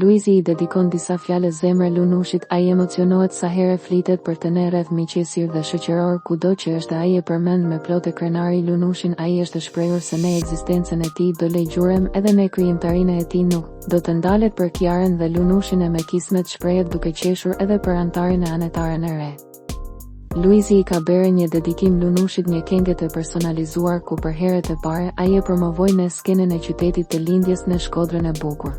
Luizi i dedikon disa fjalë zemre Lunushit. Ai emocionohet sa herë flitet për të ne rreth miqësir dhe shoqëror, kudo që është ai e përmend me plotë krenari Lunushin. Ai është shprehur se ne ekzistencën e tij do legjurem edhe ne krijimtarinë e tij nuk do të ndalet për Kiarën dhe Lunushin e me kismet, shprehet duke qeshur edhe për antarin e anëtaren e re. Luizi i ka bërë një dedikim Lunushit, një këngë të personalizuar ku për herë të parë ai e promovoi në skenën e qytetit të lindjes në Shkodrën e bukur.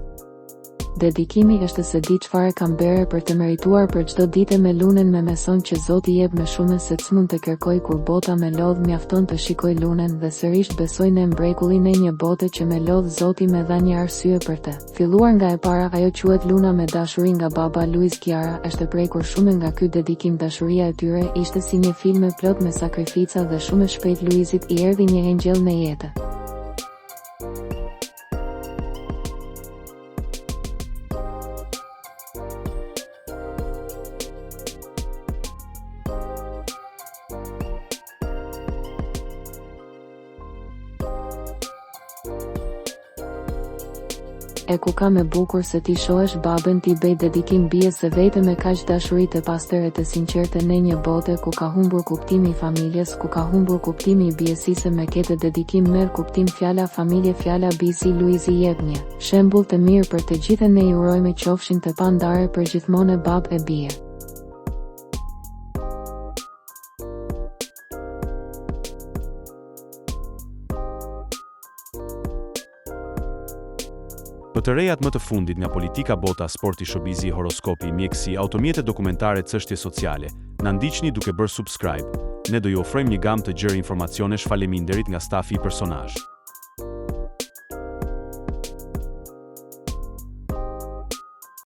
Dedikimi është se di çfarë kam bërë për të merituar për çdo ditë me lunën, me meson që Zoti jep më shumë se ç'mund të kërkoj kur bota me lodh, mjafton të shikoj lunën dhe sërish besoj në mbrekullin e një bote që me lodh. Zoti më dha një arsye për të filluar nga e para, ajo quhet Luna me dashuri nga baba Luiz. Kiara është prekur shumë nga ky dedikim. Dashuria e tyre ishte si një film plot me sakrifica dhe shumë shpejt Luizit i erdhi një engjëll në jetë. E ku ka me bukur se ti shohesh babën ti bëj dedikim, bie se vetëm me kaq dashuri të pastër e të sinqertë në një bote ku ka humbur kuptimi i familjes, ku ka humbur kuptimi i biesisë, me këtë dedikim merr kuptim fjala familje, fjala bisi. Luizi jep një shembull të mirë për të gjithën, ne i urojmë qofshin të pandarë për gjithmonë bab e bie. Për të rejat më të fundit nga politika, bota, sporti, showbizi, horoskopi, mjekësi, automjete dokumentare, çështje sociale, na ndiqni duke bërë subscribe. Ne do ju ofrojmë një gamë të gjerë informacionesh. Faleminderit nga stafi i personazh.